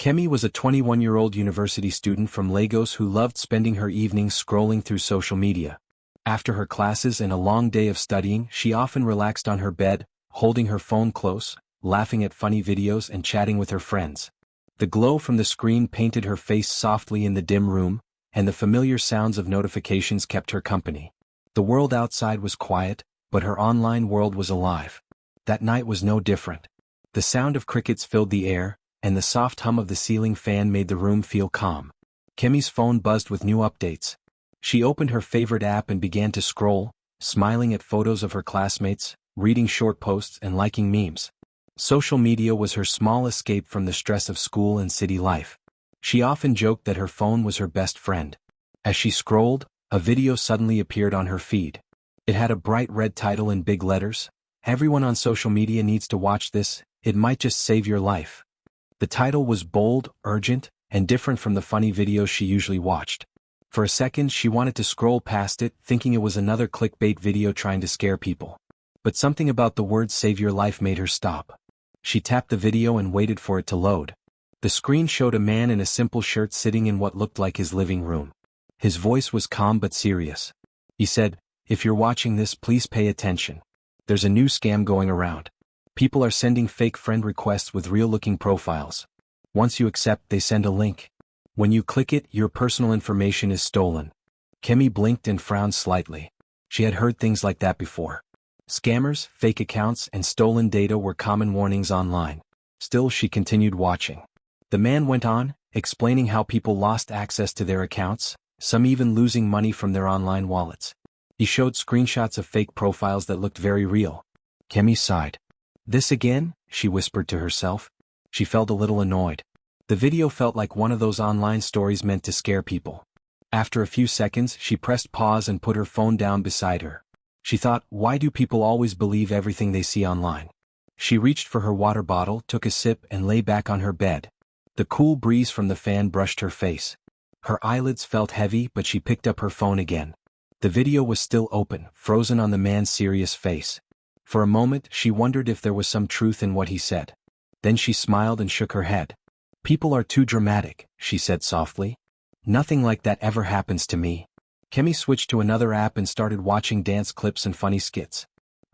Kemi was a 21-year-old university student from Lagos who loved spending her evenings scrolling through social media. After her classes and a long day of studying, she often relaxed on her bed, holding her phone close, laughing at funny videos and chatting with her friends. The glow from the screen painted her face softly in the dim room, and the familiar sounds of notifications kept her company. The world outside was quiet, but her online world was alive. That night was no different. The sound of crickets filled the air, and the soft hum of the ceiling fan made the room feel calm. Kemi's phone buzzed with new updates. She opened her favorite app and began to scroll, smiling at photos of her classmates, reading short posts and liking memes. Social media was her small escape from the stress of school and city life. She often joked that her phone was her best friend. As she scrolled, a video suddenly appeared on her feed. It had a bright red title in big letters. "Everyone on social media needs to watch this, it might just save your life." The title was bold, urgent, and different from the funny videos she usually watched. For a second she wanted to scroll past it, thinking it was another clickbait video trying to scare people. But something about the word "save your life" made her stop. She tapped the video and waited for it to load. The screen showed a man in a simple shirt sitting in what looked like his living room. His voice was calm but serious. He said, "If you're watching this, please pay attention. There's a new scam going around. People are sending fake friend requests with real-looking profiles. Once you accept, they send a link. When you click it, your personal information is stolen." Kemi blinked and frowned slightly. She had heard things like that before. Scammers, fake accounts, and stolen data were common warnings online. Still, she continued watching. The man went on, explaining how people lost access to their accounts, some even losing money from their online wallets. He showed screenshots of fake profiles that looked very real. Kemi sighed. "This again?" she whispered to herself. She felt a little annoyed. The video felt like one of those online stories meant to scare people. After a few seconds, she pressed pause and put her phone down beside her. She thought, why do people always believe everything they see online? She reached for her water bottle, took a sip, and lay back on her bed. The cool breeze from the fan brushed her face. Her eyelids felt heavy, but she picked up her phone again. The video was still open, frozen on the man's serious face. For a moment, she wondered if there was some truth in what he said. Then she smiled and shook her head. "People are too dramatic," she said softly. "Nothing like that ever happens to me." Kemi switched to another app and started watching dance clips and funny skits.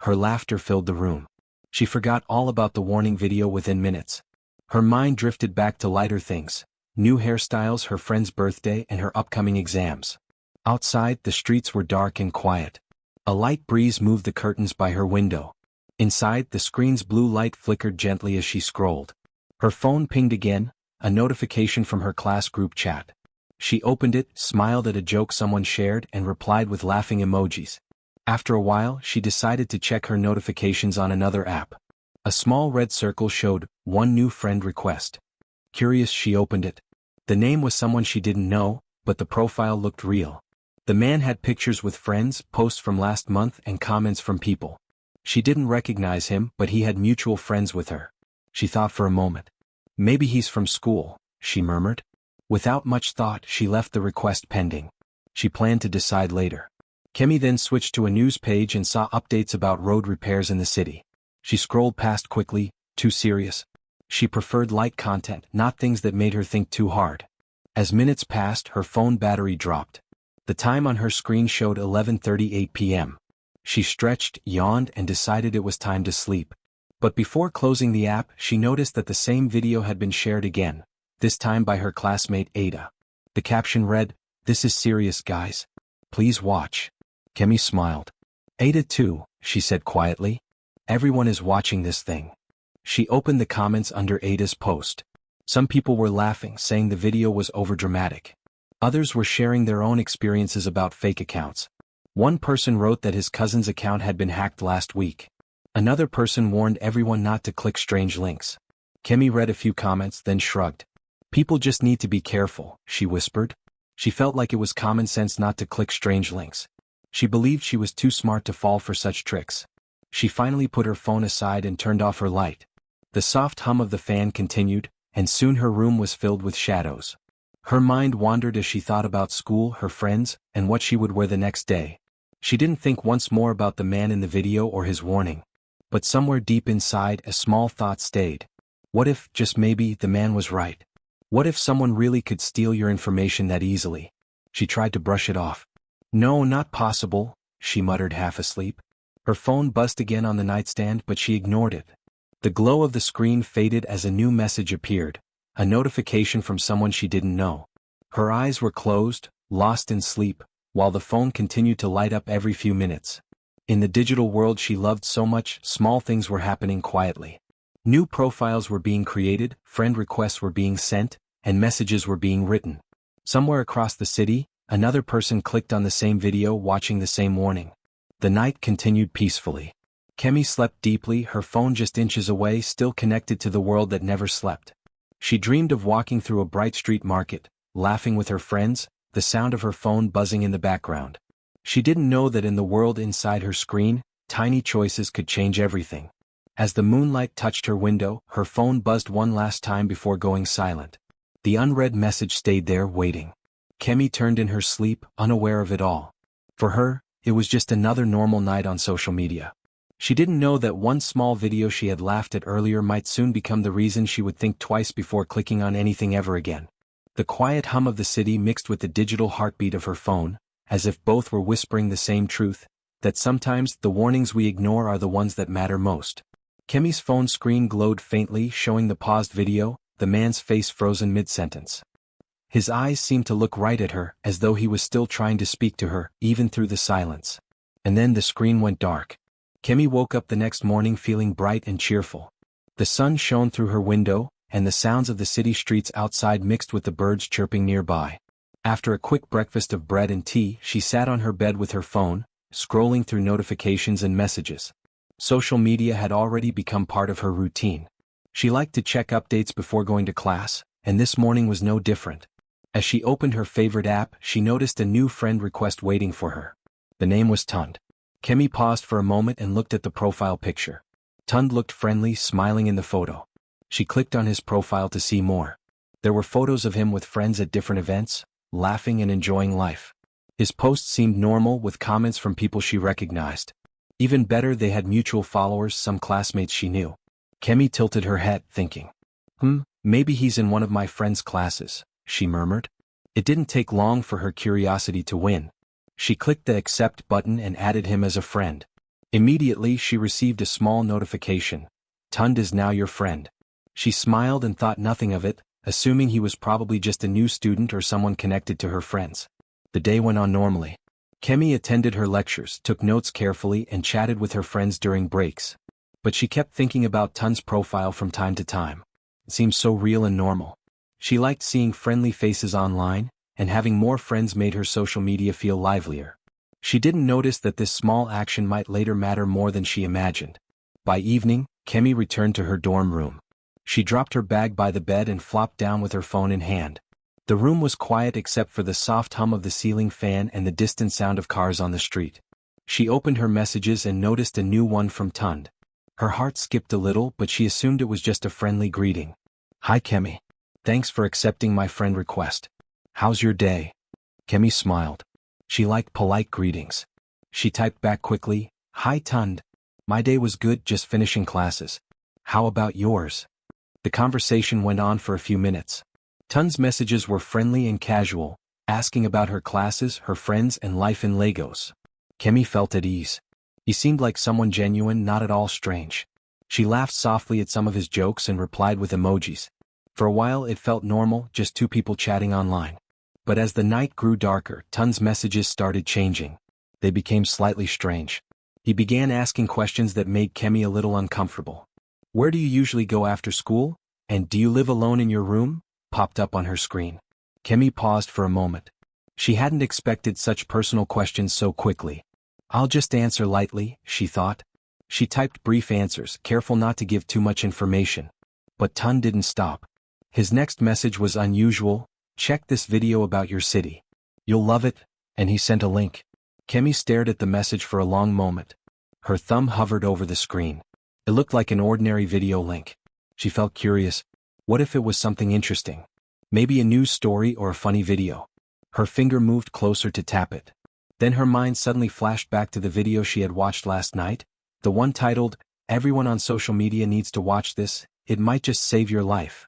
Her laughter filled the room. She forgot all about the warning video within minutes. Her mind drifted back to lighter things: new hairstyles, her friend's birthday, and her upcoming exams. Outside, the streets were dark and quiet. A light breeze moved the curtains by her window. Inside, the screen's blue light flickered gently as she scrolled. Her phone pinged again, a notification from her class group chat. She opened it, smiled at a joke someone shared, and replied with laughing emojis. After a while, she decided to check her notifications on another app. A small red circle showed "one new friend request." Curious, she opened it. The name was someone she didn't know, but the profile looked real. The man had pictures with friends, posts from last month, and comments from people. She didn't recognize him, but he had mutual friends with her. She thought for a moment. "Maybe he's from school," she murmured. Without much thought, she left the request pending. She planned to decide later. Kemi then switched to a news page and saw updates about road repairs in the city. She scrolled past quickly, too serious. She preferred light content, not things that made her think too hard. As minutes passed, her phone battery dropped. The time on her screen showed 11:38 p.m. She stretched, yawned, and decided it was time to sleep. But before closing the app, she noticed that the same video had been shared again, this time by her classmate Ada. The caption read, "This is serious, guys. Please watch." Kemi smiled. "Ada too," she said quietly. "Everyone is watching this thing." She opened the comments under Ada's post. Some people were laughing, saying the video was overdramatic. Others were sharing their own experiences about fake accounts. One person wrote that his cousin's account had been hacked last week. Another person warned everyone not to click strange links. Kemi read a few comments, then shrugged. "People just need to be careful," she whispered. She felt like it was common sense not to click strange links. She believed she was too smart to fall for such tricks. She finally put her phone aside and turned off her light. The soft hum of the fan continued, and soon her room was filled with shadows. Her mind wandered as she thought about school, her friends, and what she would wear the next day. She didn't think once more about the man in the video or his warning. But somewhere deep inside, a small thought stayed. What if, just maybe, the man was right? What if someone really could steal your information that easily? She tried to brush it off. No, not possible, she muttered half asleep. Her phone buzzed again on the nightstand, but she ignored it. The glow of the screen faded as a new message appeared, a notification from someone she didn't know. Her eyes were closed, lost in sleep, while the phone continued to light up every few minutes. In the digital world she loved so much, small things were happening quietly. New profiles were being created, friend requests were being sent, and messages were being written. Somewhere across the city, another person clicked on the same video, watching the same warning. The night continued peacefully. Kemi slept deeply, her phone just inches away, still connected to the world that never slept. She dreamed of walking through a bright street market, laughing with her friends, the sound of her phone buzzing in the background. She didn't know that in the world inside her screen, tiny choices could change everything. As the moonlight touched her window, her phone buzzed one last time before going silent. The unread message stayed there, waiting. Kemi turned in her sleep, unaware of it all. For her, it was just another normal night on social media. She didn't know that one small video she had laughed at earlier might soon become the reason she would think twice before clicking on anything ever again. The quiet hum of the city mixed with the digital heartbeat of her phone, as if both were whispering the same truth, that sometimes the warnings we ignore are the ones that matter most. Kemi's phone screen glowed faintly, showing the paused video, the man's face frozen mid-sentence. His eyes seemed to look right at her, as though he was still trying to speak to her, even through the silence. And then the screen went dark. Kemi woke up the next morning feeling bright and cheerful. The sun shone through her window, and the sounds of the city streets outside mixed with the birds chirping nearby. After a quick breakfast of bread and tea, she sat on her bed with her phone, scrolling through notifications and messages. Social media had already become part of her routine. She liked to check updates before going to class, and this morning was no different. As she opened her favorite app, she noticed a new friend request waiting for her. The name was Tund. Kemi paused for a moment and looked at the profile picture. Tund looked friendly, smiling in the photo. She clicked on his profile to see more. There were photos of him with friends at different events, laughing and enjoying life. His posts seemed normal, with comments from people she recognized. Even better, they had mutual followers, some classmates she knew. Kemi tilted her head, thinking, maybe he's in one of my friend's classes, she murmured. It didn't take long for her curiosity to win. She clicked the accept button and added him as a friend. Immediately she received a small notification. Tund is now your friend. She smiled and thought nothing of it, assuming he was probably just a new student or someone connected to her friends. The day went on normally. Kemi attended her lectures, took notes carefully, and chatted with her friends during breaks. But she kept thinking about Tund's profile from time to time. It seemed so real and normal. She liked seeing friendly faces online, and having more friends made her social media feel livelier. She didn't notice that this small action might later matter more than she imagined. By evening, Kemi returned to her dorm room. She dropped her bag by the bed and flopped down with her phone in hand. The room was quiet except for the soft hum of the ceiling fan and the distant sound of cars on the street. She opened her messages and noticed a new one from Tund. Her heart skipped a little, but she assumed it was just a friendly greeting. Hi Kemi. Thanks for accepting my friend request. How's your day? Kemi smiled. She liked polite greetings. She typed back quickly, Hi Tund. My day was good, just finishing classes. How about yours? The conversation went on for a few minutes. Tund's messages were friendly and casual, asking about her classes, her friends, and life in Lagos. Kemi felt at ease. He seemed like someone genuine, not at all strange. She laughed softly at some of his jokes and replied with emojis. For a while it felt normal, just two people chatting online. But as the night grew darker, Tund's messages started changing. They became slightly strange. He began asking questions that made Kemi a little uncomfortable. Where do you usually go after school? And do you live alone in your room? Popped up on her screen. Kemi paused for a moment. She hadn't expected such personal questions so quickly. I'll just answer lightly, she thought. She typed brief answers, careful not to give too much information. But Tund didn't stop. His next message was unusual. Check this video about your city. You'll love it, and he sent a link. Kemi stared at the message for a long moment. Her thumb hovered over the screen. It looked like an ordinary video link. She felt curious. What if it was something interesting? Maybe a news story or a funny video. Her finger moved closer to tap it. Then her mind suddenly flashed back to the video she had watched last night, the one titled, Everyone on social media needs to watch this, it might just save your life.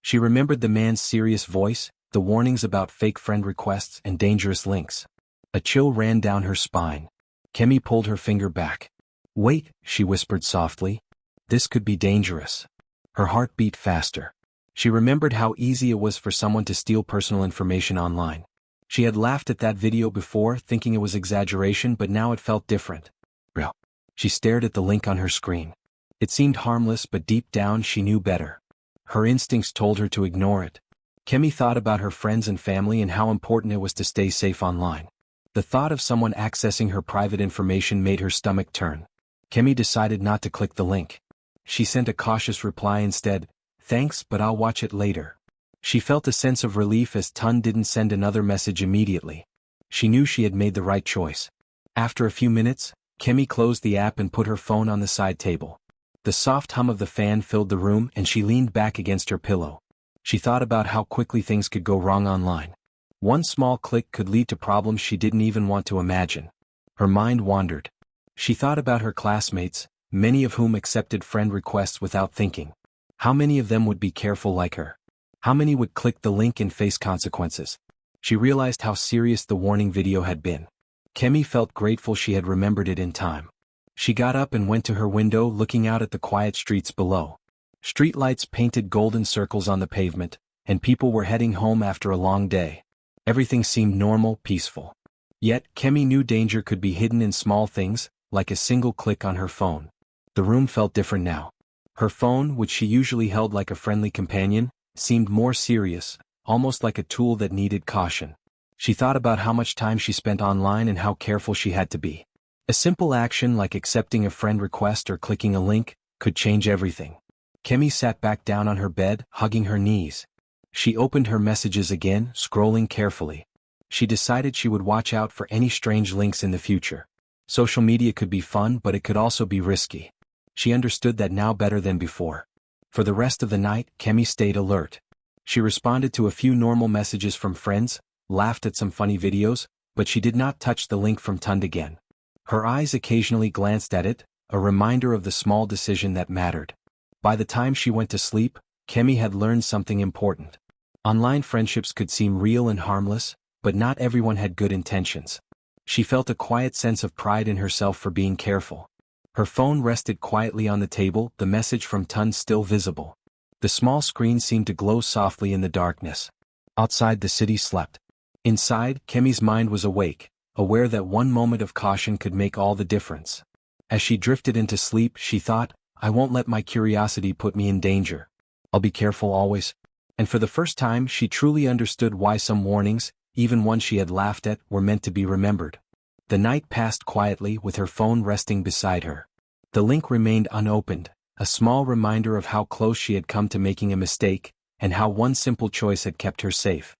She remembered the man's serious voice, the warnings about fake friend requests and dangerous links. A chill ran down her spine. Kemi pulled her finger back. "Wait," she whispered softly. "This could be dangerous." Her heart beat faster. She remembered how easy it was for someone to steal personal information online. She had laughed at that video before, thinking it was exaggeration, but now it felt different. Real. She stared at the link on her screen. It seemed harmless, but deep down she knew better. Her instincts told her to ignore it. Kemi thought about her friends and family and how important it was to stay safe online. The thought of someone accessing her private information made her stomach turn. Kemi decided not to click the link. She sent a cautious reply instead, "Thanks, but I'll watch it later." She felt a sense of relief as Tun didn't send another message immediately. She knew she had made the right choice. After a few minutes, Kemi closed the app and put her phone on the side table. The soft hum of the fan filled the room and she leaned back against her pillow. She thought about how quickly things could go wrong online. One small click could lead to problems she didn't even want to imagine. Her mind wandered. She thought about her classmates, many of whom accepted friend requests without thinking. How many of them would be careful like her? How many would click the link and face consequences? She realized how serious the warning video had been. Kemi felt grateful she had remembered it in time. She got up and went to her window, looking out at the quiet streets below. Streetlights painted golden circles on the pavement, and people were heading home after a long day. Everything seemed normal, peaceful. Yet, Kemi knew danger could be hidden in small things, like a single click on her phone. The room felt different now. Her phone, which she usually held like a friendly companion, seemed more serious, almost like a tool that needed caution. She thought about how much time she spent online and how careful she had to be. A simple action like accepting a friend request or clicking a link could change everything. Kemi sat back down on her bed, hugging her knees. She opened her messages again, scrolling carefully. She decided she would watch out for any strange links in the future. Social media could be fun, but it could also be risky. She understood that now better than before. For the rest of the night, Kemi stayed alert. She responded to a few normal messages from friends, laughed at some funny videos, but she did not touch the link from Tund again. Her eyes occasionally glanced at it, a reminder of the small decision that mattered. By the time she went to sleep, Kemi had learned something important. Online friendships could seem real and harmless, but not everyone had good intentions. She felt a quiet sense of pride in herself for being careful. Her phone rested quietly on the table, the message from Tun still visible. The small screen seemed to glow softly in the darkness. Outside, the city slept. Inside, Kemi's mind was awake, aware that one moment of caution could make all the difference. As she drifted into sleep, she thought, "I won't let my curiosity put me in danger. I'll be careful always." And for the first time, she truly understood why some warnings, even ones she had laughed at, were meant to be remembered. The night passed quietly, with her phone resting beside her. The link remained unopened, a small reminder of how close she had come to making a mistake, and how one simple choice had kept her safe.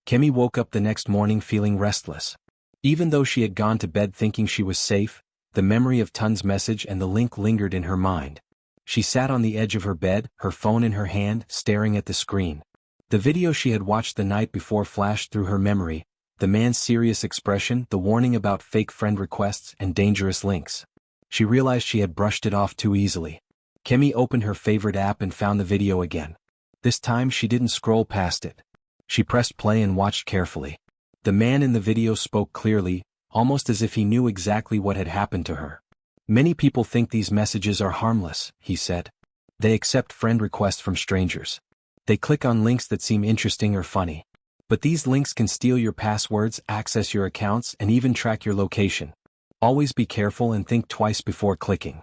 Kemi woke up the next morning feeling restless. Even though she had gone to bed thinking she was safe, the memory of Tun's message and the link lingered in her mind. She sat on the edge of her bed, her phone in her hand, staring at the screen. The video she had watched the night before flashed through her memory, the man's serious expression, the warning about fake friend requests and dangerous links. She realized she had brushed it off too easily. Kemi opened her favorite app and found the video again. This time she didn't scroll past it. She pressed play and watched carefully. The man in the video spoke clearly, almost as if he knew exactly what had happened to her. "Many people think these messages are harmless," he said. "They accept friend requests from strangers. They click on links that seem interesting or funny. But these links can steal your passwords, access your accounts, and even track your location. Always be careful and think twice before clicking."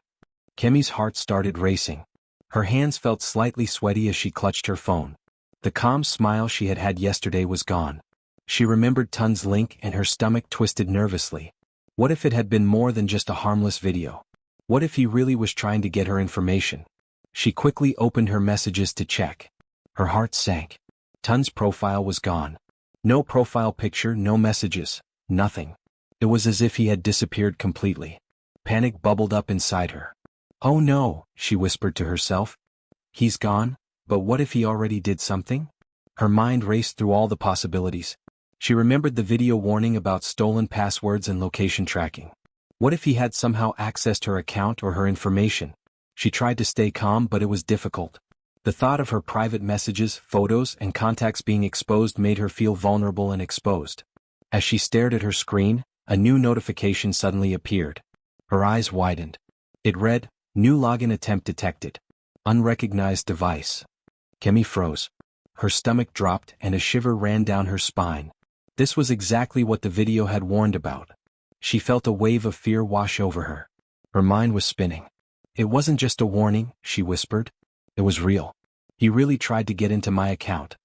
Kemi's heart started racing. Her hands felt slightly sweaty as she clutched her phone. The calm smile she had had yesterday was gone. She remembered Tun's link and her stomach twisted nervously. What if it had been more than just a harmless video? What if he really was trying to get her information? She quickly opened her messages to check. Her heart sank. Tun's profile was gone. No profile picture, no messages, nothing. It was as if he had disappeared completely. Panic bubbled up inside her. "Oh no," she whispered to herself. "He's gone, but what if he already did something?" Her mind raced through all the possibilities. She remembered the video warning about stolen passwords and location tracking. What if he had somehow accessed her account or her information? She tried to stay calm, but it was difficult. The thought of her private messages, photos, and contacts being exposed made her feel vulnerable and exposed. As she stared at her screen, a new notification suddenly appeared. Her eyes widened. It read, "New login attempt detected. Unrecognized device." Kemi froze. Her stomach dropped and a shiver ran down her spine. This was exactly what the video had warned about. She felt a wave of fear wash over her. Her mind was spinning. "It wasn't just a warning," she whispered. "It was real. He really tried to get into my account."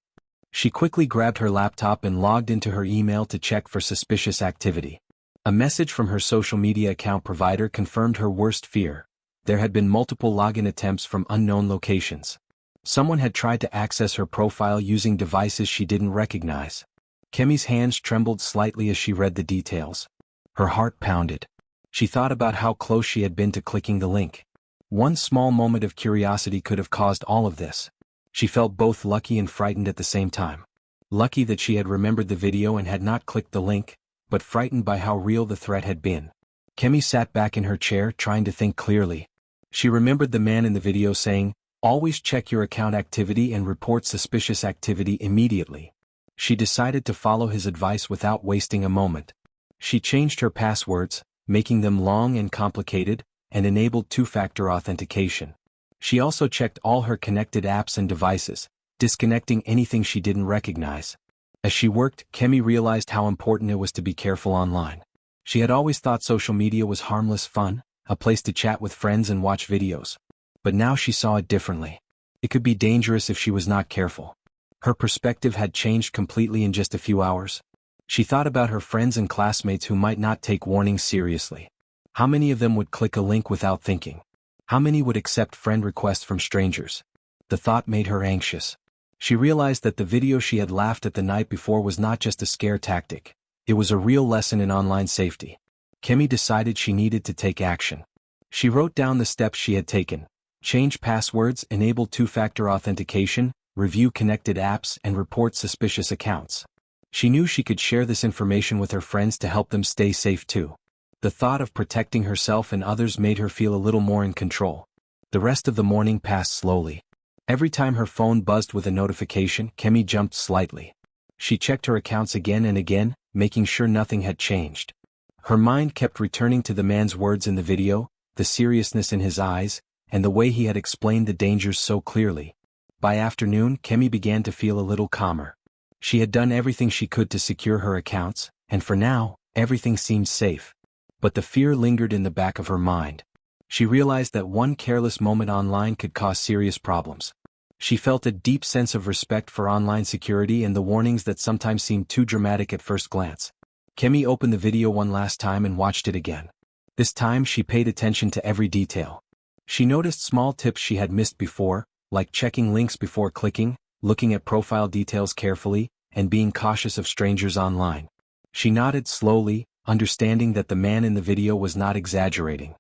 She quickly grabbed her laptop and logged into her email to check for suspicious activity. A message from her social media account provider confirmed her worst fear. There had been multiple login attempts from unknown locations. Someone had tried to access her profile using devices she didn't recognize. Kemi's hands trembled slightly as she read the details. Her heart pounded. She thought about how close she had been to clicking the link. One small moment of curiosity could have caused all of this. She felt both lucky and frightened at the same time. Lucky that she had remembered the video and had not clicked the link, but frightened by how real the threat had been. Kemi sat back in her chair trying to think clearly. She remembered the man in the video saying, "Always check your account activity and report suspicious activity immediately." She decided to follow his advice without wasting a moment. She changed her passwords, making them long and complicated, and enabled two-factor authentication. She also checked all her connected apps and devices, disconnecting anything she didn't recognize. As she worked, Kemi realized how important it was to be careful online. She had always thought social media was harmless fun, a place to chat with friends and watch videos. But now she saw it differently. It could be dangerous if she was not careful. Her perspective had changed completely in just a few hours. She thought about her friends and classmates who might not take warnings seriously. How many of them would click a link without thinking? How many would accept friend requests from strangers? The thought made her anxious. She realized that the video she had laughed at the night before was not just a scare tactic. It was a real lesson in online safety. Kemi decided she needed to take action. She wrote down the steps she had taken: change passwords, enable two-factor authentication, review connected apps, and report suspicious accounts. She knew she could share this information with her friends to help them stay safe too. The thought of protecting herself and others made her feel a little more in control. The rest of the morning passed slowly. Every time her phone buzzed with a notification, Kemi jumped slightly. She checked her accounts again and again, making sure nothing had changed. Her mind kept returning to the man's words in the video, the seriousness in his eyes, and the way he had explained the dangers so clearly. By afternoon, Kemi began to feel a little calmer. She had done everything she could to secure her accounts, and for now, everything seemed safe. But the fear lingered in the back of her mind. She realized that one careless moment online could cause serious problems. She felt a deep sense of respect for online security and the warnings that sometimes seemed too dramatic at first glance. Kemi opened the video one last time and watched it again. This time she paid attention to every detail. She noticed small tips she had missed before, like checking links before clicking, looking at profile details carefully, and being cautious of strangers online. She nodded slowly, understanding that the man in the video was not exaggerating.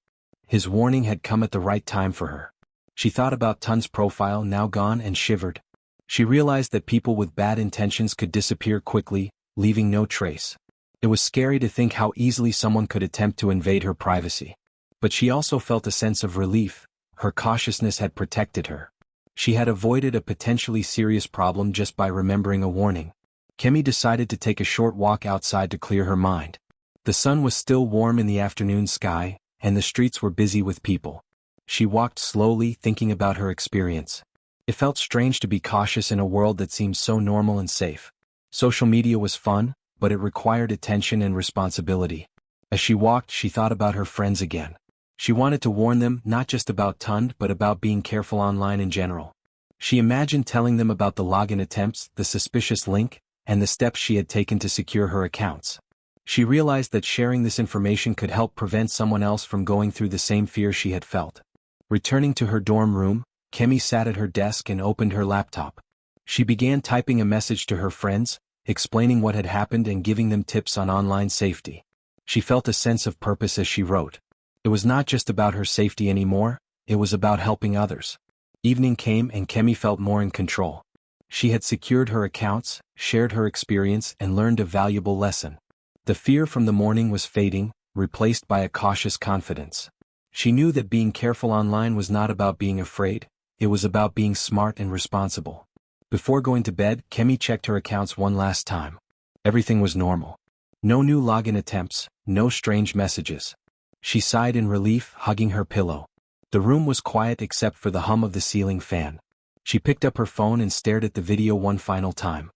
His warning had come at the right time for her. She thought about Tun's profile now gone and shivered. She realized that people with bad intentions could disappear quickly, leaving no trace. It was scary to think how easily someone could attempt to invade her privacy. But she also felt a sense of relief. Her cautiousness had protected her. She had avoided a potentially serious problem just by remembering a warning. Kemi decided to take a short walk outside to clear her mind. The sun was still warm in the afternoon sky, and the streets were busy with people. She walked slowly, thinking about her experience. It felt strange to be cautious in a world that seemed so normal and safe. Social media was fun, but it required attention and responsibility. As she walked, she thought about her friends again. She wanted to warn them not just about Tund but about being careful online in general. She imagined telling them about the login attempts, the suspicious link, and the steps she had taken to secure her accounts. She realized that sharing this information could help prevent someone else from going through the same fear she had felt. Returning to her dorm room, Kemi sat at her desk and opened her laptop. She began typing a message to her friends, explaining what had happened and giving them tips on online safety. She felt a sense of purpose as she wrote. It was not just about her safety anymore, it was about helping others. Evening came and Kemi felt more in control. She had secured her accounts, shared her experience, and learned a valuable lesson. The fear from the morning was fading, replaced by a cautious confidence. She knew that being careful online was not about being afraid, it was about being smart and responsible. Before going to bed, Kemi checked her accounts one last time. Everything was normal. No new login attempts, no strange messages. She sighed in relief, hugging her pillow. The room was quiet except for the hum of the ceiling fan. She picked up her phone and stared at the video one final time.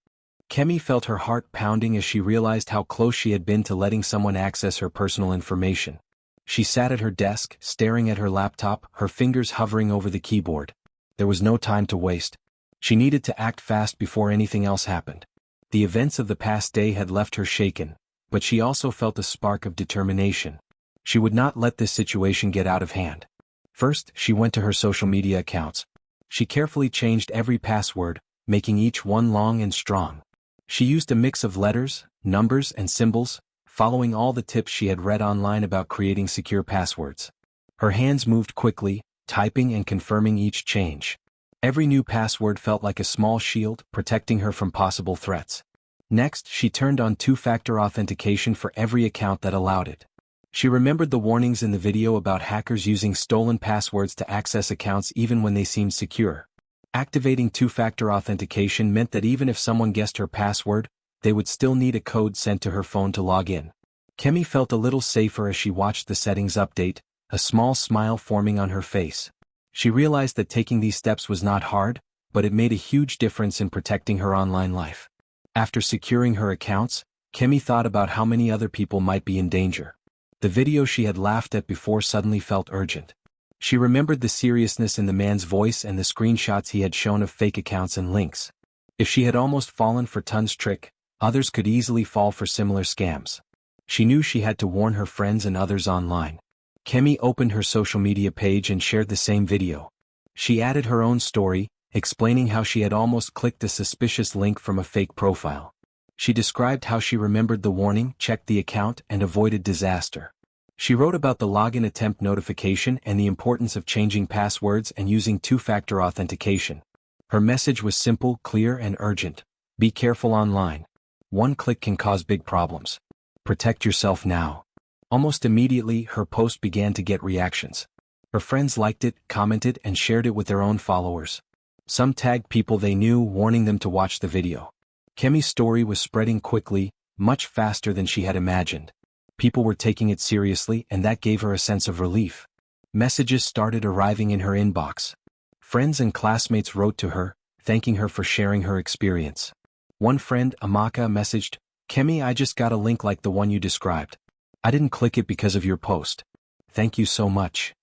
Kemi felt her heart pounding as she realized how close she had been to letting someone access her personal information. She sat at her desk, staring at her laptop, her fingers hovering over the keyboard. There was no time to waste. She needed to act fast before anything else happened. The events of the past day had left her shaken, but she also felt a spark of determination. She would not let this situation get out of hand. First, she went to her social media accounts. She carefully changed every password, making each one long and strong. She used a mix of letters, numbers, and symbols, following all the tips she had read online about creating secure passwords. Her hands moved quickly, typing and confirming each change. Every new password felt like a small shield, protecting her from possible threats. Next, she turned on two-factor authentication for every account that allowed it. She remembered the warnings in the video about hackers using stolen passwords to access accounts even when they seemed secure. Activating two-factor authentication meant that even if someone guessed her password, they would still need a code sent to her phone to log in. Kemi felt a little safer as she watched the settings update, a small smile forming on her face. She realized that taking these steps was not hard, but it made a huge difference in protecting her online life. After securing her accounts, Kemi thought about how many other people might be in danger. The video she had laughed at before suddenly felt urgent. She remembered the seriousness in the man's voice and the screenshots he had shown of fake accounts and links. If she had almost fallen for Tun's trick, others could easily fall for similar scams. She knew she had to warn her friends and others online. Kemi opened her social media page and shared the same video. She added her own story, explaining how she had almost clicked a suspicious link from a fake profile. She described how she remembered the warning, checked the account, and avoided disaster. She wrote about the login attempt notification and the importance of changing passwords and using two-factor authentication. Her message was simple, clear, and urgent. Be careful online. One click can cause big problems. Protect yourself now. Almost immediately, her post began to get reactions. Her friends liked it, commented, and shared it with their own followers. Some tagged people they knew, warning them to watch the video. Kemi's story was spreading quickly, much faster than she had imagined. People were taking it seriously, and that gave her a sense of relief. Messages started arriving in her inbox. Friends and classmates wrote to her, thanking her for sharing her experience. One friend, Amaka, messaged, "Kemi, I just got a link like the one you described. I didn't click it because of your post. Thank you so much."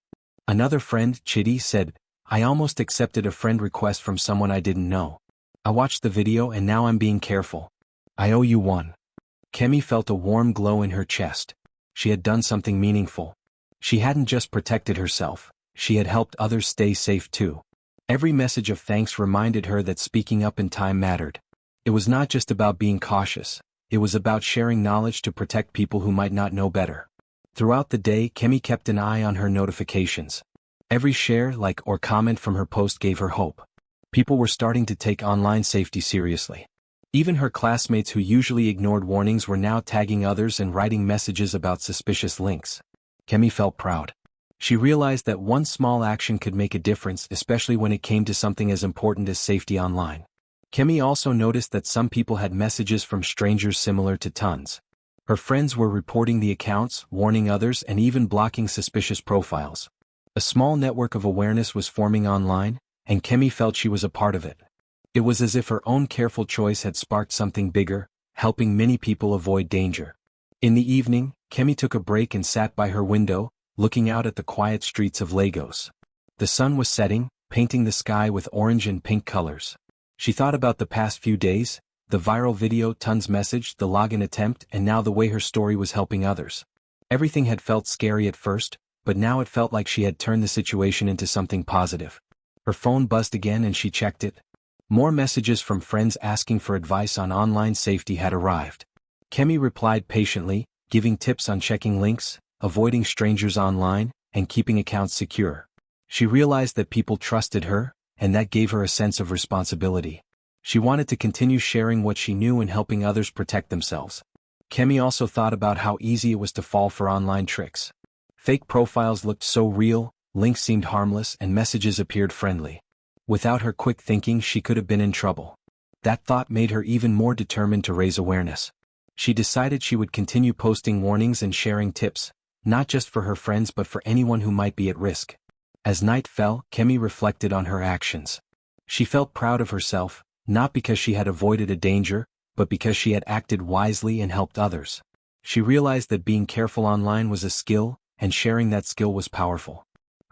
Another friend, Chidi, said, "I almost accepted a friend request from someone I didn't know. I watched the video and now I'm being careful. I owe you one." Kemi felt a warm glow in her chest. She had done something meaningful. She hadn't just protected herself, she had helped others stay safe too. Every message of thanks reminded her that speaking up in time mattered. It was not just about being cautious, it was about sharing knowledge to protect people who might not know better. Throughout the day, Kemi kept an eye on her notifications. Every share, like, or comment from her post gave her hope. People were starting to take online safety seriously. Even her classmates who usually ignored warnings were now tagging others and writing messages about suspicious links. Kemi felt proud. She realized that one small action could make a difference, especially when it came to something as important as safety online. Kemi also noticed that some people had messages from strangers similar to Tun's. Her friends were reporting the accounts, warning others, and even blocking suspicious profiles. A small network of awareness was forming online, and Kemi felt she was a part of it. It was as if her own careful choice had sparked something bigger, helping many people avoid danger. In the evening, Kemi took a break and sat by her window, looking out at the quiet streets of Lagos. The sun was setting, painting the sky with orange and pink colors. She thought about the past few days, the viral video, Tun's message, the login attempt, and now the way her story was helping others. Everything had felt scary at first, but now it felt like she had turned the situation into something positive. Her phone buzzed again and she checked it. More messages from friends asking for advice on online safety had arrived. Kemi replied patiently, giving tips on checking links, avoiding strangers online, and keeping accounts secure. She realized that people trusted her, and that gave her a sense of responsibility. She wanted to continue sharing what she knew and helping others protect themselves. Kemi also thought about how easy it was to fall for online tricks. Fake profiles looked so real, links seemed harmless, and messages appeared friendly. Without her quick thinking, she could have been in trouble. That thought made her even more determined to raise awareness. She decided she would continue posting warnings and sharing tips, not just for her friends but for anyone who might be at risk. As night fell, Kemi reflected on her actions. She felt proud of herself, not because she had avoided a danger, but because she had acted wisely and helped others. She realized that being careful online was a skill, and sharing that skill was powerful.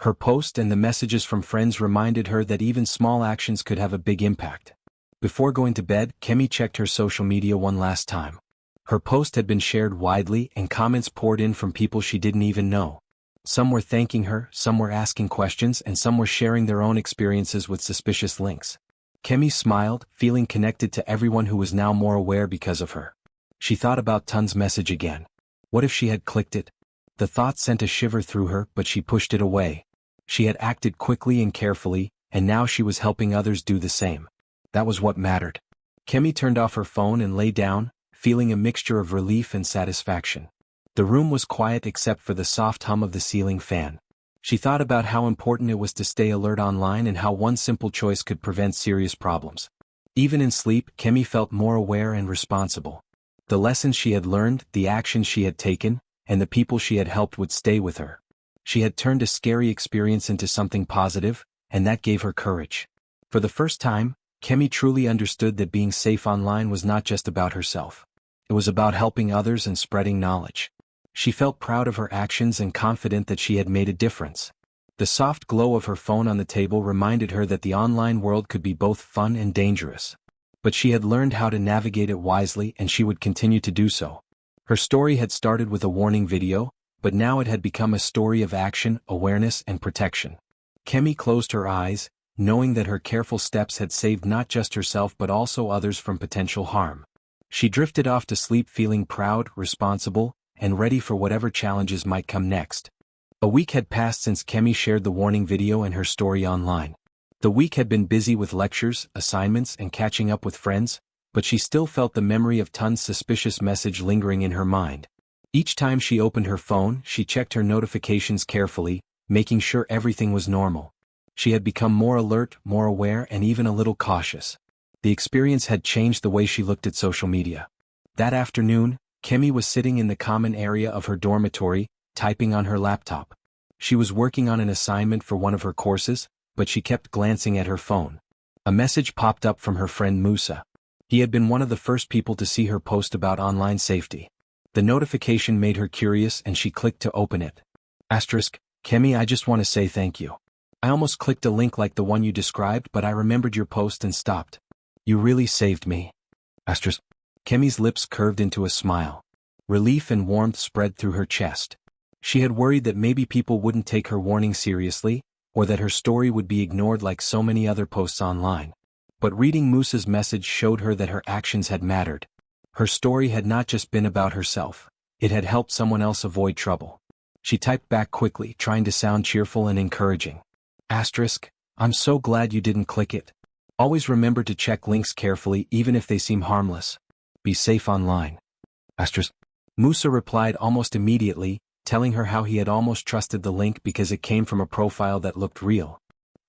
Her post and the messages from friends reminded her that even small actions could have a big impact. Before going to bed, Kemi checked her social media one last time. Her post had been shared widely and comments poured in from people she didn't even know. Some were thanking her, some were asking questions, and some were sharing their own experiences with suspicious links. Kemi smiled, feeling connected to everyone who was now more aware because of her. She thought about Tun's message again. What if she had clicked it? The thought sent a shiver through her, but she pushed it away. She had acted quickly and carefully, and now she was helping others do the same. That was what mattered. Kemi turned off her phone and lay down, feeling a mixture of relief and satisfaction. The room was quiet except for the soft hum of the ceiling fan. She thought about how important it was to stay alert online and how one simple choice could prevent serious problems. Even in sleep, Kemi felt more aware and responsible. The lessons she had learned, the actions she had taken, and the people she had helped would stay with her. She had turned a scary experience into something positive, and that gave her courage. For the first time, Kemi truly understood that being safe online was not just about herself. It was about helping others and spreading knowledge. She felt proud of her actions and confident that she had made a difference. The soft glow of her phone on the table reminded her that the online world could be both fun and dangerous. But she had learned how to navigate it wisely, and she would continue to do so. Her story had started with a warning video, but now it had become a story of action, awareness, and protection. Kemi closed her eyes, knowing that her careful steps had saved not just herself but also others from potential harm. She drifted off to sleep feeling proud, responsible, and ready for whatever challenges might come next. A week had passed since Kemi shared the warning video and her story online. The week had been busy with lectures, assignments, and catching up with friends, but she still felt the memory of Tun's suspicious message lingering in her mind. Each time she opened her phone, she checked her notifications carefully, making sure everything was normal. She had become more alert, more aware, and even a little cautious. The experience had changed the way she looked at social media. That afternoon, Kemi was sitting in the common area of her dormitory, typing on her laptop. She was working on an assignment for one of her courses, but she kept glancing at her phone. A message popped up from her friend Musa. He had been one of the first people to see her post about online safety. The notification made her curious and she clicked to open it. Kemi, I just want to say thank you. I almost clicked a link like the one you described, but I remembered your post and stopped. You really saved me. Kemi's lips curved into a smile. Relief and warmth spread through her chest. She had worried that maybe people wouldn't take her warning seriously, or that her story would be ignored like so many other posts online. But reading Musa's message showed her that her actions had mattered. Her story had not just been about herself, it had helped someone else avoid trouble. She typed back quickly, trying to sound cheerful and encouraging. I'm so glad you didn't click it. Always remember to check links carefully even if they seem harmless. Be safe online. Musa replied almost immediately, telling her how he had almost trusted the link because it came from a profile that looked real.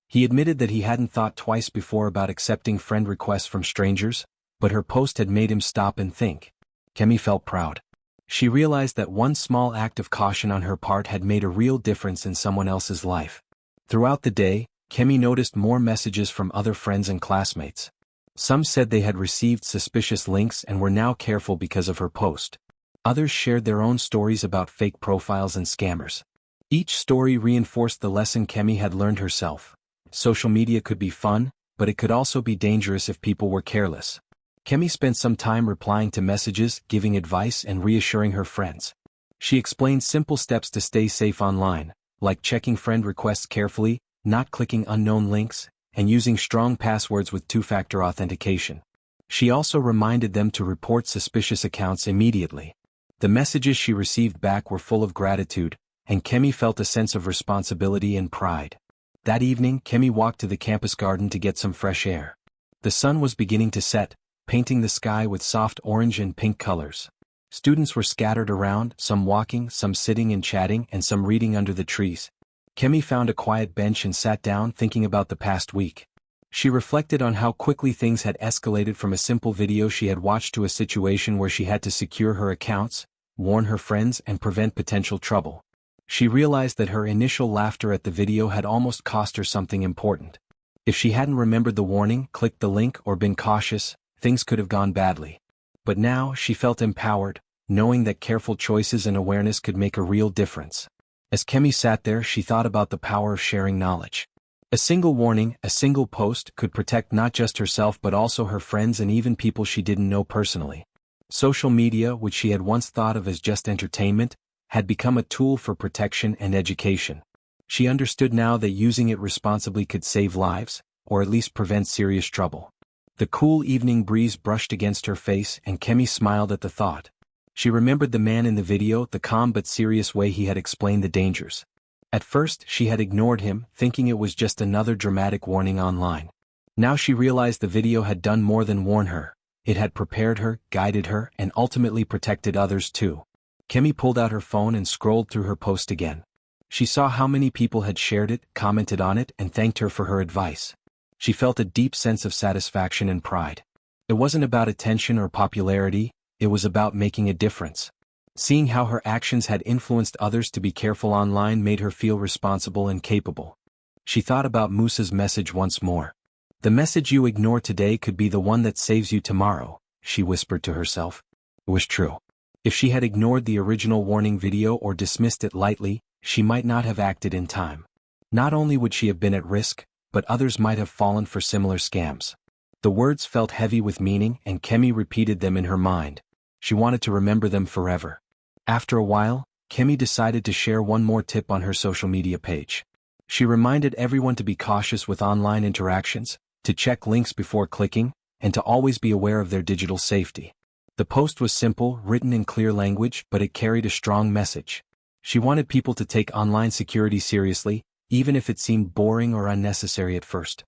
He admitted that he hadn't thought twice before about accepting friend requests from strangers, but her post had made him stop and think. Kemi felt proud. She realized that one small act of caution on her part had made a real difference in someone else's life. Throughout the day, Kemi noticed more messages from other friends and classmates. Some said they had received suspicious links and were now careful because of her post. Others shared their own stories about fake profiles and scammers. Each story reinforced the lesson Kemi had learned herself. Social media could be fun, but it could also be dangerous if people were careless. Kemi spent some time replying to messages, giving advice, and reassuring her friends. She explained simple steps to stay safe online, like checking friend requests carefully, not clicking unknown links, and using strong passwords with two-factor authentication. She also reminded them to report suspicious accounts immediately. The messages she received back were full of gratitude, and Kemi felt a sense of responsibility and pride. That evening, Kemi walked to the campus garden to get some fresh air. The sun was beginning to set, painting the sky with soft orange and pink colors. Students were scattered around, some walking, some sitting and chatting, and some reading under the trees. Kemi found a quiet bench and sat down thinking about the past week. She reflected on how quickly things had escalated from a simple video she had watched to a situation where she had to secure her accounts, warn her friends, and prevent potential trouble. She realized that her initial laughter at the video had almost cost her something important. If she hadn't remembered the warning, clicked the link, or been cautious, things could have gone badly. But now she felt empowered, knowing that careful choices and awareness could make a real difference. As Kemi sat there, she thought about the power of sharing knowledge. A single warning, a single post, could protect not just herself but also her friends and even people she didn't know personally. Social media, which she had once thought of as just entertainment, had become a tool for protection and education. She understood now that using it responsibly could save lives, or at least prevent serious trouble. The cool evening breeze brushed against her face, and Kemi smiled at the thought. She remembered the man in the video, the calm but serious way he had explained the dangers. At first, she had ignored him, thinking it was just another dramatic warning online. Now she realized the video had done more than warn her. It had prepared her, guided her, and ultimately protected others too. Kemi pulled out her phone and scrolled through her post again. She saw how many people had shared it, commented on it, and thanked her for her advice. She felt a deep sense of satisfaction and pride. It wasn't about attention or popularity, it was about making a difference. Seeing how her actions had influenced others to be careful online made her feel responsible and capable. She thought about Musa's message once more. The message you ignore today could be the one that saves you tomorrow, she whispered to herself. It was true. If she had ignored the original warning video or dismissed it lightly, she might not have acted in time. Not only would she have been at risk, but others might have fallen for similar scams. The words felt heavy with meaning, and Kemi repeated them in her mind. She wanted to remember them forever. After a while, Kemi decided to share one more tip on her social media page. She reminded everyone to be cautious with online interactions, to check links before clicking, and to always be aware of their digital safety. The post was simple, written in clear language, but it carried a strong message. She wanted people to take online security seriously, even if it seemed boring or unnecessary at first.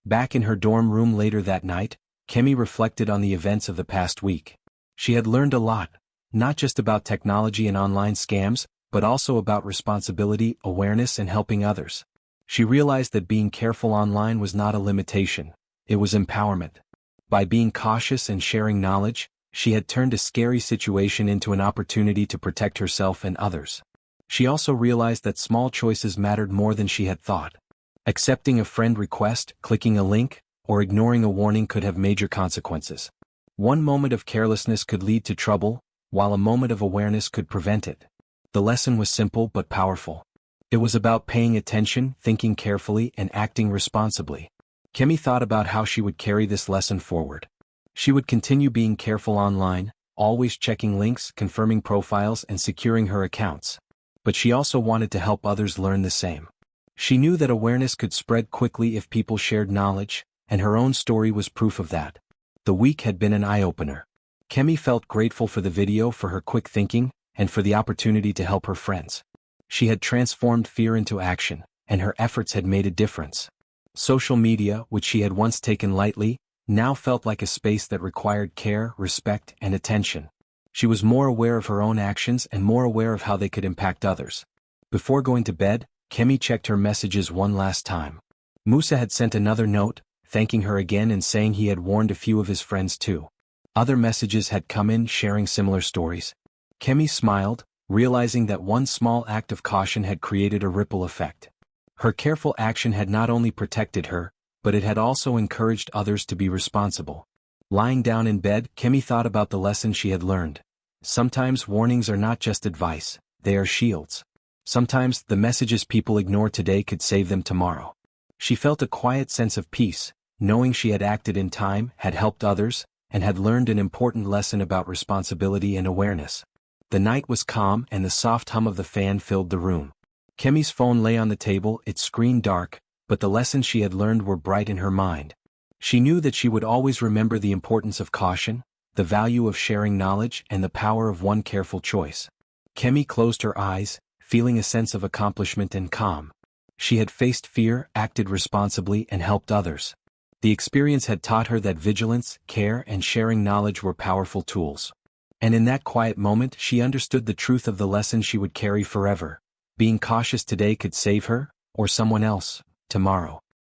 Back in her dorm room later that night, Kemi reflected on the events of the past week. She had learned a lot, not just about technology and online scams, but also about responsibility, awareness, and helping others. She realized that being careful online was not a limitation, it was empowerment. By being cautious and sharing knowledge, she had turned a scary situation into an opportunity to protect herself and others. She also realized that small choices mattered more than she had thought. Accepting a friend request, clicking a link, or ignoring a warning could have major consequences. One moment of carelessness could lead to trouble, while a moment of awareness could prevent it. The lesson was simple but powerful. It was about paying attention, thinking carefully, and acting responsibly. Kemi thought about how she would carry this lesson forward. She would continue being careful online, always checking links, confirming profiles, and securing her accounts. But she also wanted to help others learn the same. She knew that awareness could spread quickly if people shared knowledge, and her own story was proof of that. The week had been an eye-opener. Kemi felt grateful for the video, for her quick thinking, and for the opportunity to help her friends. She had transformed fear into action, and her efforts had made a difference. Social media, which she had once taken lightly, now felt like a space that required care, respect, and attention. She was more aware of her own actions and more aware of how they could impact others. Before going to bed, Kemi checked her messages one last time. Musa had sent another note, thanking her again and saying he had warned a few of his friends too. Other messages had come in sharing similar stories. Kemi smiled, realizing that one small act of caution had created a ripple effect. Her careful action had not only protected her, but it had also encouraged others to be responsible. Lying down in bed, Kemi thought about the lesson she had learned. Sometimes warnings are not just advice, they are shields. Sometimes the messages people ignore today could save them tomorrow. She felt a quiet sense of peace, knowing she had acted in time, had helped others, and had learned an important lesson about responsibility and awareness. The night was calm and the soft hum of the fan filled the room. Kemi's phone lay on the table, its screen dark, but the lessons she had learned were bright in her mind. She knew that she would always remember the importance of caution, the value of sharing knowledge, and the power of one careful choice. Kemi closed her eyes, feeling a sense of accomplishment and calm. She had faced fear, acted responsibly, and helped others. The experience had taught her that vigilance, care, and sharing knowledge were powerful tools. And in that quiet moment she understood the truth of the lesson she would carry forever. Being cautious today could save her, or someone else, tomorrow.